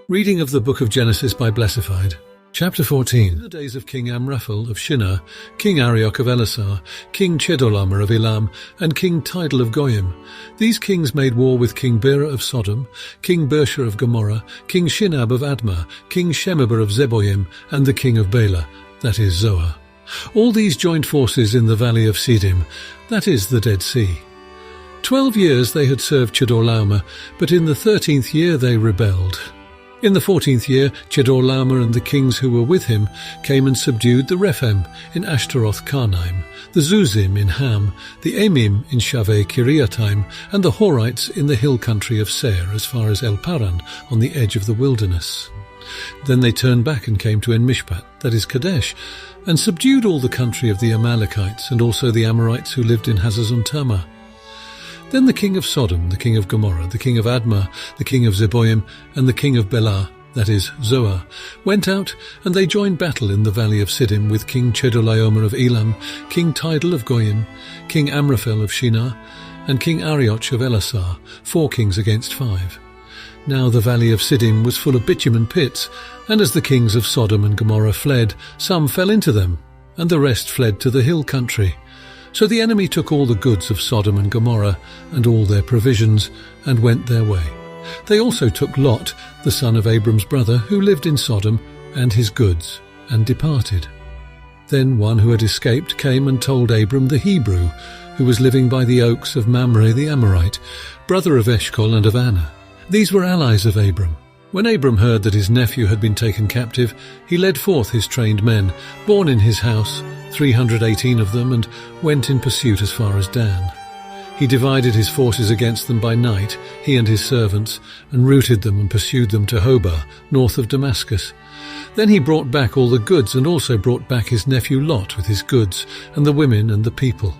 Reading of the Book of Genesis by Blessified. Chapter 14. In the days of King Amraphel of Shinar, King Arioch of Elasar, King Chedorlaomer of Elam, and King Tidal of Goyim, these kings made war with King Bera of Sodom, King Bersha of Gomorrah, King Shinab of Admah, King Shemeber of Zeboim, and the king of Bela, that is Zoar. All these joined forces in the valley of Siddim, that is the Dead Sea. 12 years they had served Chedorlaomer, but in the 13th year they rebelled. In the 14th year, Chedorlaomer and the kings who were with him came and subdued the Rephaim in Ashtaroth-Karnaim, the Zuzim in Ham, the Emim in Shaveh-Kiriataim, and the Horites in the hill country of Seir as far as El-Paran on the edge of the wilderness. Then they turned back and came to En-Mishpat, that is Kadesh, and subdued all the country of the Amalekites and also the Amorites who lived in Hazazon-Tamar. Then the king of Sodom, the king of Gomorrah, the king of Admah, the king of Zeboim, and the king of Bela, that is Zoar, went out, and they joined battle in the valley of Siddim with King Chedorlaomer of Elam, King Tidal of Goyim, King Amraphel of Shinar, and King Arioch of Elasar, 4 kings against 5. Now the valley of Siddim was full of bitumen pits, and as the kings of Sodom and Gomorrah fled, some fell into them, and the rest fled to the hill country. So the enemy took all the goods of Sodom and Gomorrah, and all their provisions, and went their way. They also took Lot, the son of Abram's brother, who lived in Sodom, and his goods, and departed. Then one who had escaped came and told Abram the Hebrew, who was living by the oaks of Mamre the Amorite, brother of Eshcol and of Anna. These were allies of Abram. When Abram heard that his nephew had been taken captive, he led forth his trained men, born in his house, 318 of them, and went in pursuit as far as Dan. He divided his forces against them by night, he and his servants, and routed them and pursued them to Hobah, north of Damascus. Then he brought back all the goods, and also brought back his nephew Lot with his goods, and the women and the people.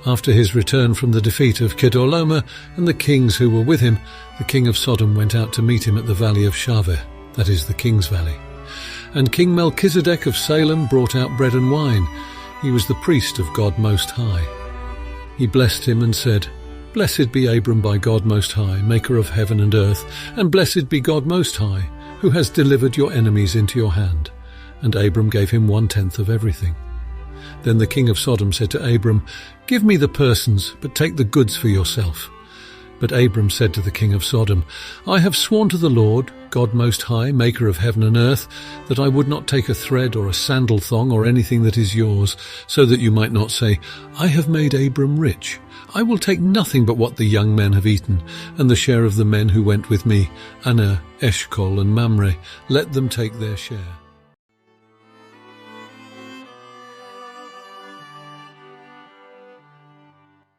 After his return from the defeat of Chedorlaomer and the kings who were with him, the king of Sodom went out to meet him at the valley of Shaveh, that is the king's valley. And King Melchizedek of Salem brought out bread and wine. He was the priest of God Most High. He blessed him and said, "Blessed be Abram by God Most High, maker of heaven and earth, and blessed be God Most High, who has delivered your enemies into your hand." And Abram gave him 1/10 of everything. Then the king of Sodom said to Abram, "Give me the persons, but take the goods for yourself." But Abram said to the king of Sodom, "I have sworn to the Lord, God Most High, maker of heaven and earth, that I would not take a thread or a sandal thong or anything that is yours, so that you might not say, 'I have made Abram rich.' I will take nothing but what the young men have eaten, and the share of the men who went with me, Anna, Eshcol, and Mamre, let them take their share."